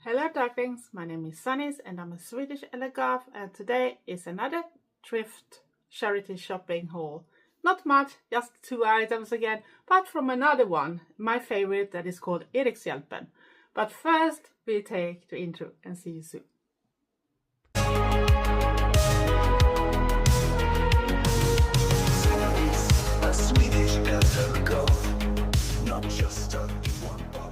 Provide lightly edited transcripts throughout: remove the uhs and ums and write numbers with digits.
Hello darklings, my name is Sanniz and I'm a Swedish Goth, and today is another thrift charity shopping haul. Not much, just 2 items again, but from another one, my favorite, that is called Erikshjälpen. But first we take the intro and see you soon. A Swedish Goth, not just a one box.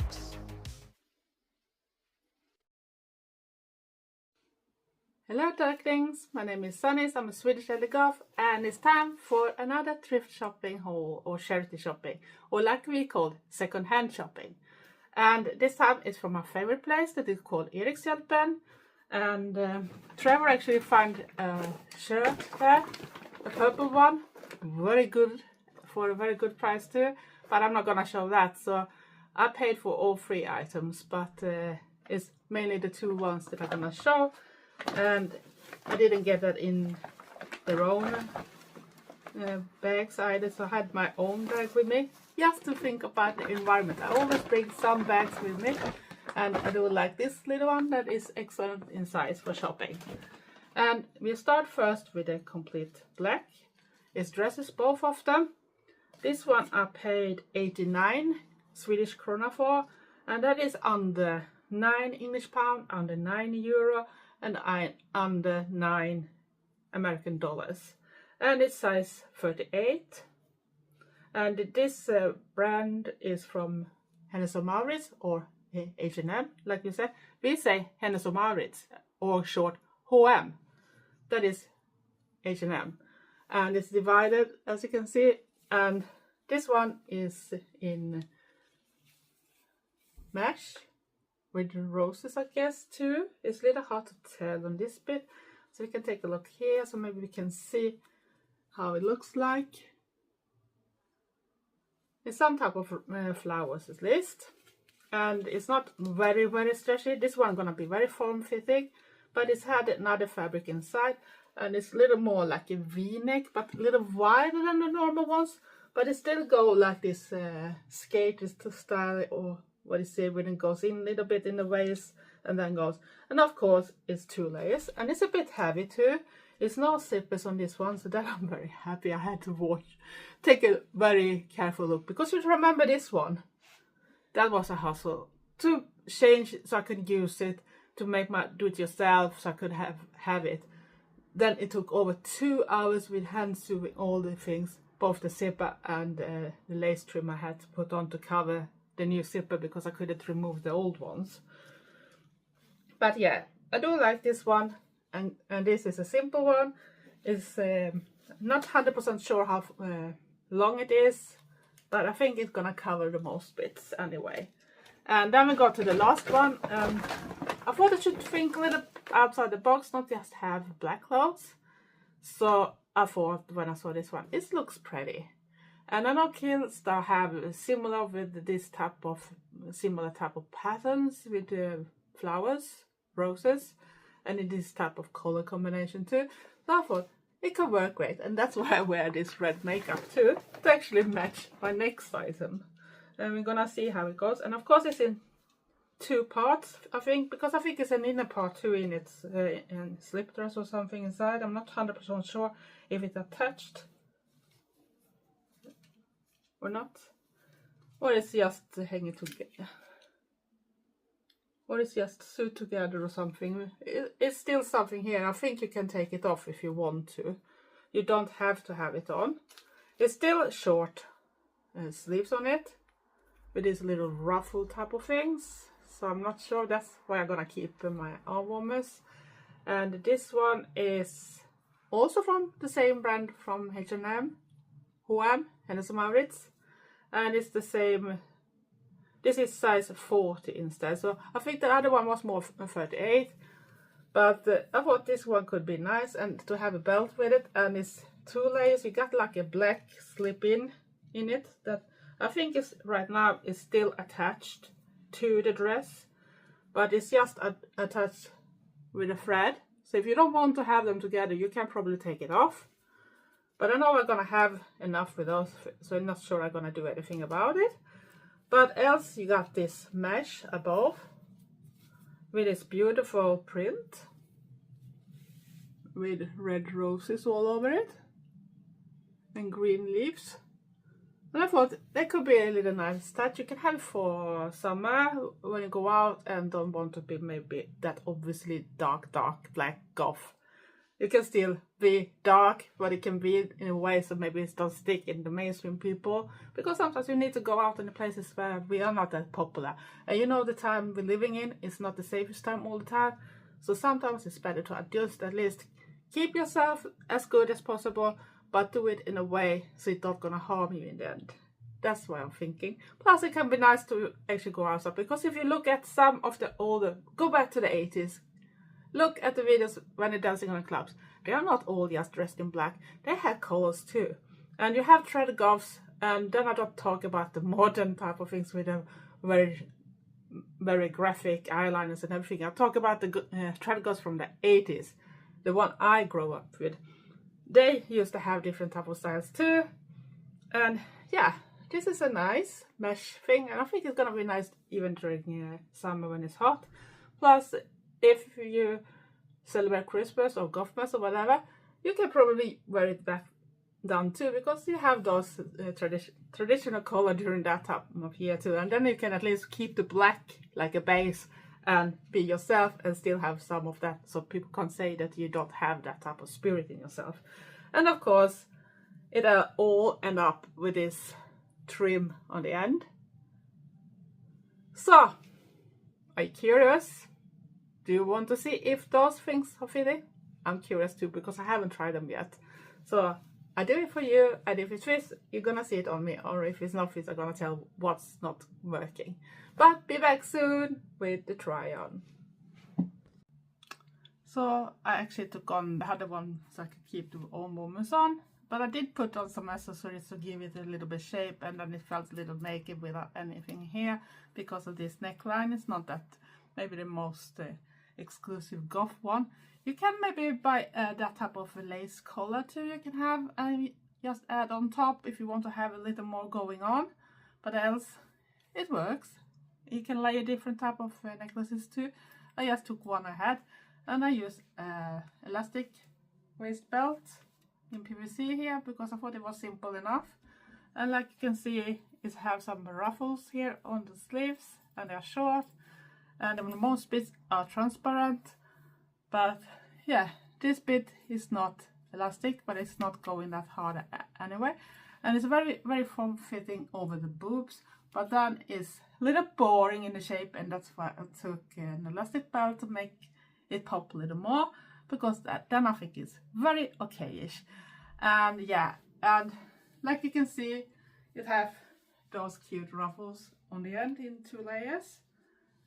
Hello darklings, my name is Sanniz, I'm a Swedish Goth, and it's time for another thrift shopping haul or charity shopping, or like we call second-hand shopping. And this time it's from my favorite place that is called Erikshjälpen. And Trevor actually found a shirt there, a purple one, very good, for a very good price too, but I'm not gonna show that. So I paid for all 3 items, but it's mainly the 2 ones that I'm gonna show. And I didn't get that in their own bags either, so I had my own bag with me just to think about the environment. I always bring some bags with me, and I do like this little one that is excellent in size for shopping. And we start first with a complete black. It's dresses, both of them. This one I paid 89 Swedish krona for, and that is under 9 English pound, under 9 euro, and under 9 American dollars. And it's size 38. And this brand is from Hennes & Mauritz, or H&M, like you said. We say Hennes & Mauritz, or short H&M. That is H&M. And it's divided, as you can see. And this one is in mesh with roses, I guess, too. It's a little hard to tell on this bit, so we can take a look here, so maybe we can see how it looks like. It's some type of flowers at least, and it's not very stretchy. This one gonna be very form-fitting, but it's had another fabric inside, and it's a little more like a v-neck, but a little wider than the normal ones, but it still go like this skater style, or what is it, when it goes in a little bit in the waist and then goes. And of course it's 2 layers, and it's a bit heavy too. It's no zippers on this one, so that I'm very happy. I had to take a very careful look, because you remember this one, that was a hassle to change so I could use it, to make my do-it-yourself so I could have it. Then it took over 2 hours with hand sewing all the things, both the zipper and the lace trim I had to put on to cover the new zipper, because I couldn't remove the old ones. But yeah, I do like this one, and this is a simple one. It's not 100% sure how long it is, but I think it's gonna cover the most bits anyway. And then we got to the last one. I thought I should think a little outside the box, not just have black clothes. So I thought, when I saw this one, it looks pretty. And I know kilts that have similar with this type of patterns with flowers, roses, and in this type of color combination too. So I thought it could work great, and that's why I wear this red makeup too, to actually match my next item. And we're gonna see how it goes. And of course it's in 2 parts, I think, because I think it's an inner part too in its in slip dress or something inside. I'm not 100% sure if it's attached or not, or it's just hanging together, or it's just sewed together or something. It's still something here. I think you can take it off if you want to. You don't have to have it on. It's still short sleeves on it, with these little ruffle type of things. So I'm not sure. That's why I'm gonna keep my arm warmers. And this one is also from the same brand, from H&M, Hennes & Mauritz, and it's the same. This is size 40 instead, so I think the other one was more 38, but I thought this one could be nice, and to have a belt with it. And it's 2 layers. You got like a black slip in it that I think is right now is still attached to the dress, but it's just attached with a thread. So if you don't want to have them together, you can probably take it off. But I know I'm gonna have enough with those, so I'm not sure I'm gonna do anything about it. But else you got this mesh above, with this beautiful print with red roses all over it and green leaves. And I thought that could be a little nice touch. You can have it for summer when you go out and don't want to be maybe that obviously dark black goth. You can still be dark, but it can be in a way so maybe it doesn't stick in the mainstream people, because sometimes you need to go out in the places where we are not that popular. And you know, the time we're living in is not the safest time all the time, so sometimes it's better to adjust. At least keep yourself as good as possible, but do it in a way so it's not gonna harm you in the end. That's what I'm thinking. Plus it can be nice to actually go outside, because if you look at some of the older, go back to the 80s, look at the videos when they're dancing on the clubs. They are not all just dressed in black. They have colors too. And you have trad goths, and then I don't talk about the modern type of things with the very graphic eyeliners and everything. I talk about the trad goths from the 80s, the one I grew up with. They used to have different type of styles too. And yeah, this is a nice mesh thing, and I think it's gonna be nice even during summer when it's hot. Plus, if you celebrate Christmas or Gothmas or whatever, you can probably wear it back down too, because you have those traditional color during that time of year too. And then you can at least keep the black like a base and be yourself and still have some of that, so people can't say that you don't have that type of spirit in yourself. And of course, it all end up with this trim on the end. So, are you curious? Do you want to see if those things are fitting? I'm curious too, because I haven't tried them yet. So I do it for you, and if it fits, you're gonna see it on me, or if it's not fit, I'm gonna tell what's not working. But be back soon with the try on. So I actually took on the other one so I could keep the old movements on, but I did put on some accessories to give it a little bit shape, and then it felt a little naked without anything here because of this neckline. It's not that maybe the most exclusive goth one. You can maybe buy that type of lace collar too. You can have and just add on top if you want to have a little more going on, but else it works. You can layer different type of necklaces too. I just took one I had, and I used elastic waist belt in PVC here because I thought it was simple enough. And like you can see, it have some ruffles here on the sleeves, and they're short, and the most bits are transparent. But yeah, this bit is not elastic, but it's not going that hard anyway, and it's very form fitting over the boobs, but then it's a little boring in the shape, and that's why I took an elastic belt to make it pop a little more, because then I think it's very okay-ish. And yeah, and like you can see, it have those cute ruffles on the end in 2 layers,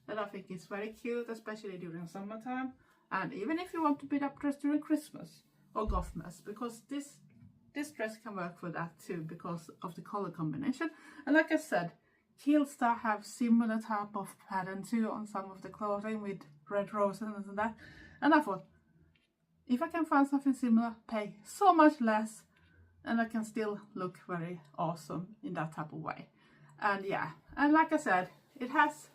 and I think it's very cute, especially during summertime, and even if you want to beat up dress during Christmas or Gothmas, because this dress can work for that too because of the color combination. And like I said, Keelstar have similar type of pattern too on some of the clothing with red roses and that, and I thought, if I can find something similar, pay so much less, and I can still look very awesome in that type of way. And yeah, and like I said, it has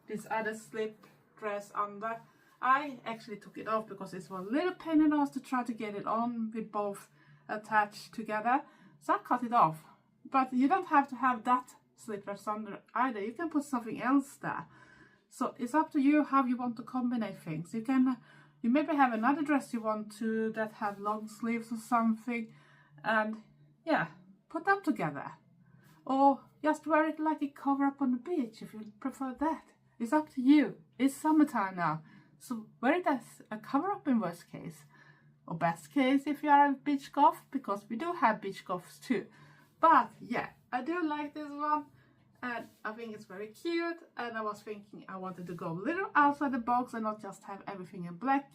this other slip dress under. I actually took it off because it was a little pain in the ass to try to get it on with both attached together, so I cut it off. But you don't have to have that slip dress under either. You can put something else there. So it's up to you how you want to combine things. You maybe have another dress you want to that have long sleeves or something, and yeah, put them together. Or just wear it like a cover up on the beach if you prefer that. It's up to you. It's summertime now, so wear it as a cover up in worst case. Or best case if you are a beach goth, because we do have beach goths too. But yeah, I do like this one, and I think it's very cute, and I was thinking I wanted to go a little outside the box and not just have everything in black.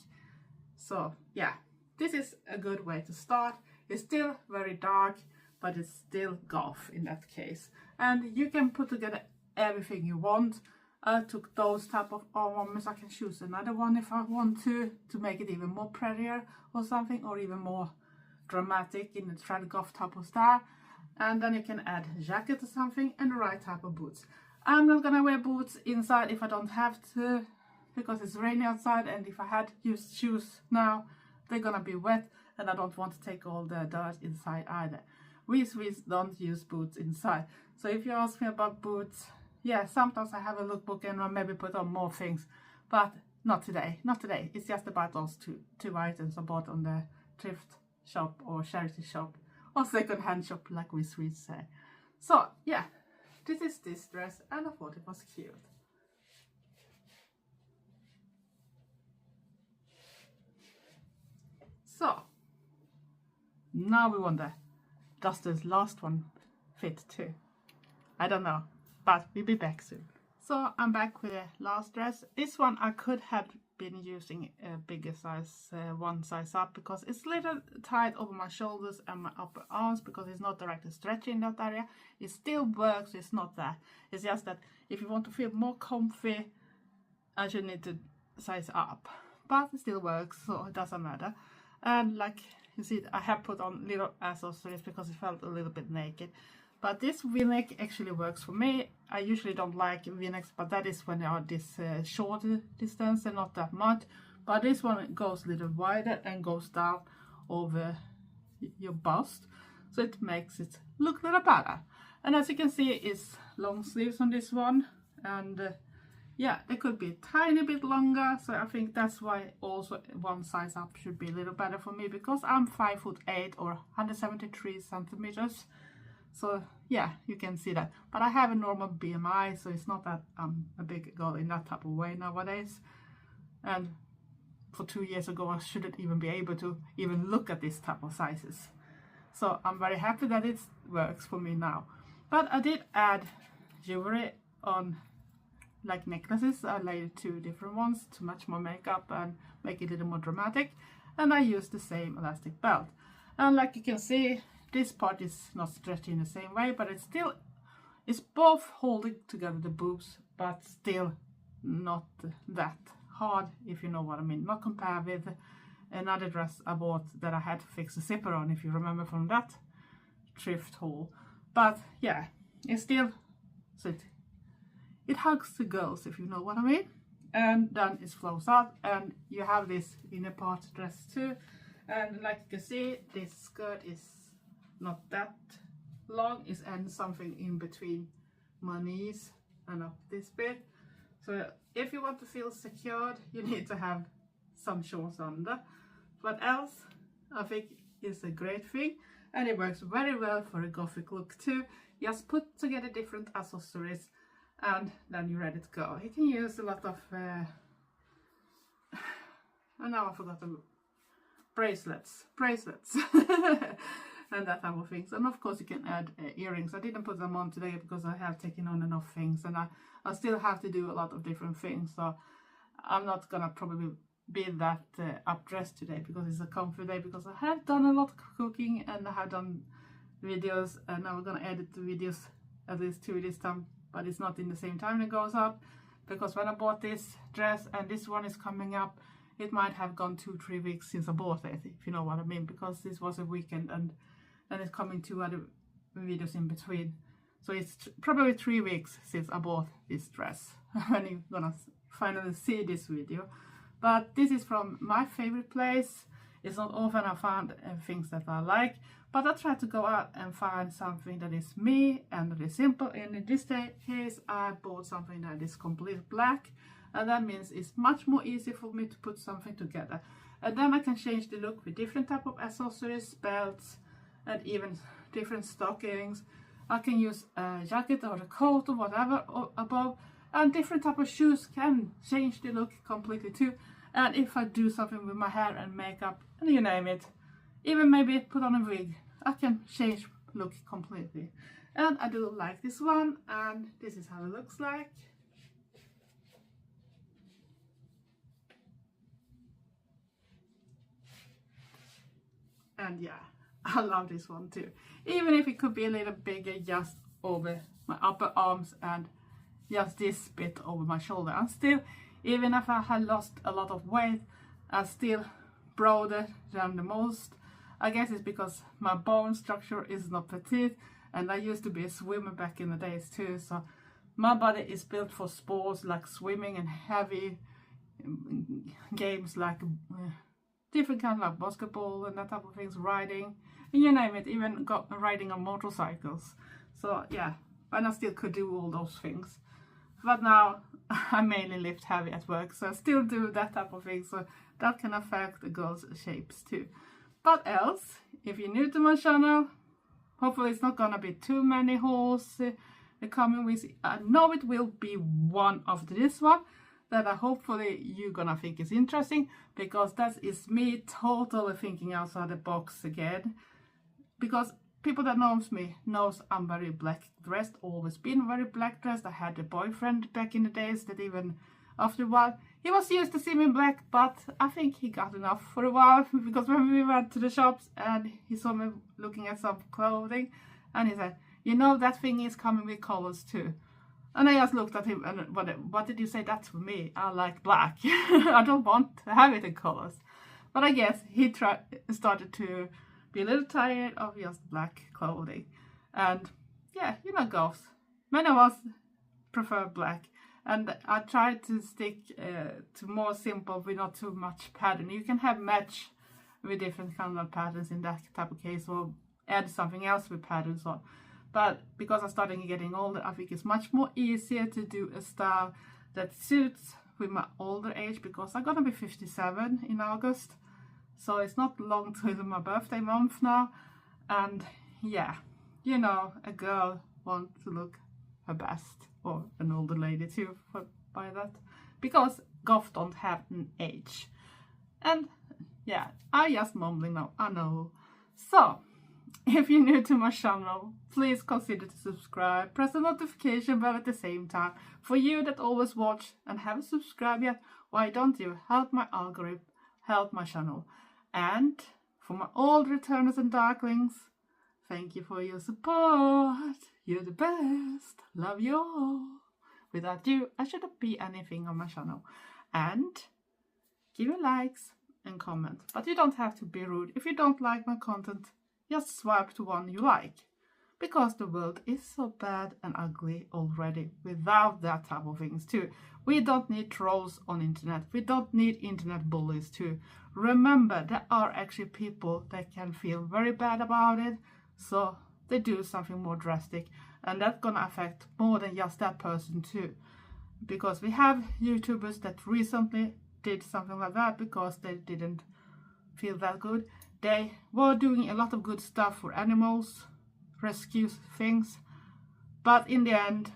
So yeah, this is a good way to start. It's still very dark, but it's still goth in that case, and you can put together everything you want. I took those type of ornaments. I can choose another one if I want to make it even more prettier or something, or even more dramatic in the trad goth type of style. And then you can add a jacket or something and the right type of boots. I'm not gonna wear boots inside if I don't have to because it's rainy outside, and if I had used shoes now, they're gonna be wet, and I don't want to take all the dirt inside either. We Swedes don't use boots inside. So if you ask me about boots, yeah, sometimes I have a lookbook and I'll maybe put on more things, but not today, not today. It's just about those two items I bought on the thrift shop or charity shop or second-hand shop, like we Swedes say. So yeah, this is this dress, and I thought it was cute. So now we wonder, does this last one fit too? I don't know, but we'll be back soon. So I'm back with the last dress. This one I could have been using a bigger size, one size up, because it's a little tight over my shoulders and my upper arms, because it's not directly stretchy in that area. It still works, it's not that. It's just that if you want to feel more comfy, I should need to size up. But it still works, so it doesn't matter. And like you see, I have put on little accessories because it felt a little bit naked. But this v-neck actually works for me. I usually don't like v-necks, but that is when they are this shorter distance and not that much. But this one goes a little wider and goes down over your bust, so it makes it look a little better. And as you can see, it's long sleeves on this one, and yeah, they could be a tiny bit longer, so I think that's why also one size up should be a little better for me, because I'm 5'8" or 173 centimeters. So yeah, you can see that. But I have a normal BMI, so it's not that I'm a big girl in that type of way nowadays. And for 2 years ago, I shouldn't even be able to even look at this type of sizes. So I'm very happy that it works for me now. But I did add jewelry on, like necklaces. I laid 2 different ones to match my makeup and make it a little more dramatic. And I used the same elastic belt. And like you can see, this part is not stretchy in the same way, but it's both holding together the boobs, but still not that hard, if you know what I mean. Not compared with another dress I bought that I had to fix the zipper on, if you remember from that thrift haul. But yeah, it's still, so it hugs the girls, if you know what I mean. And then it flows out, and you have this inner part dress too. And like you can see, this skirt is not that long, it ends something in between my knees and up this bit. So if you want to feel secured, you need to have some shorts under. What else? I think is a great thing, and it works very well for a gothic look too. Just put together different accessories and then you're ready to go. You can use a lot of and now I forgot the bracelets and that type of things. And of course you can add earrings. I didn't put them on today because I have taken on enough things, and I still have to do a lot of different things, so I'm not gonna probably be that up dressed today, because it's a comfy day, because I have done a lot of cooking and I have done videos, and I'm gonna edit the videos at least 2 this time, but it's not in the same time it goes up, because when I bought this dress and this one is coming up, it might have gone 2-3 weeks since I bought it, if you know what I mean, because this was a weekend and it's coming 2 other videos in between. So it's probably 3 weeks since I bought this dress when you're gonna finally see this video. But this is from my favorite place. It's not often I find things that I like, but I try to go out and find something that is me and that is simple. And in this case, I bought something that is complete black, and that means it's much more easy for me to put something together. And then I can change the look with different type of accessories, belts, and even different stockings. I can use a jacket or a coat or whatever above, and different type of shoes can change the look completely too. And if I do something with my hair and makeup, and you name it, even maybe put on a wig, I can change look completely. And I do like this one, and this is how it looks like. And yeah, I love this one too. Even if it could be a little bigger just over my upper arms and just this bit over my shoulder. And still, even if I had lost a lot of weight, I'm still broader than the most. I guess it's because my bone structure is not petite, and I used to be a swimmer back in the days too. So my body is built for sports like swimming and heavy games like different kind of like basketball and that type of things, riding, and you name it, even riding on motorcycles. So yeah, and I still could do all those things. But now I mainly lift heavy at work, so I still do that type of thing, so that can affect the girls' shapes too. But else, if you're new to my channel, hopefully it's not gonna be too many hauls the coming weeks. I know it will be one after this one that hopefully you're gonna think is interesting, because that is me totally thinking outside the box again. Because people that knows me knows I'm very black dressed, always been very black dressed. I had a boyfriend back in the days that even after a while he was used to see me in black, but I think he got enough for a while, because when we went to the shops and he saw me looking at some clothing and he said, you know, that thing is coming with colors too. And I just looked at him and what did you say? That's for me. I like black. I don't want to have it in colors. But I guess he started to be a little tired of just black clothing. And yeah, you know, goths. Many of us prefer black. And I tried to stick to more simple with not too much pattern. You can have match with different kind of patterns in that type of case, or add something else with patterns on. But because I started getting older, I think it's much more easier to do a style that suits with my older age, because I'm gonna be 57 in August. So it's not long till my birthday month now. And yeah, you know, a girl wants to look her best, or an older lady too by that, because goth don't have an age. And yeah, I just mumbling now, I know. So if you're new to my channel, please consider to subscribe, press the notification bell at the same time. For you that always watch and haven't subscribed yet, why don't you help my algorithm, help my channel? And for my old returners and darklings, thank you for your support. You're the best. Love you all. Without you, I shouldn't be anything on my channel. And give me likes and comment. But you don't have to be rude. If you don't like my content, just swipe to one you like. Because the world is so bad and ugly already without that type of things too. We don't need trolls on internet. We don't need internet bullies too. Remember, there are actually people that can feel very bad about it, so they do something more drastic, and that's gonna affect more than just that person too. Because we have YouTubers that recently did something like that because they didn't feel that good. They were doing a lot of good stuff for animals, rescue things, but in the end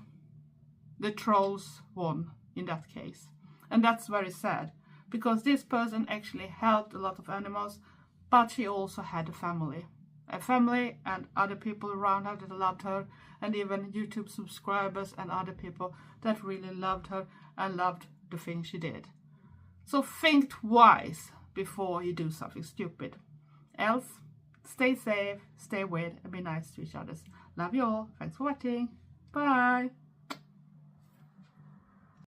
the trolls won in that case. And that's very sad, because this person actually helped a lot of animals, but she also had a family and other people around her that loved her, and even YouTube subscribers and other people that really loved her and loved the things she did. So think twice before you do something stupid. Else, stay safe, stay weird, and be nice to each other. Love you all. Thanks for watching. Bye.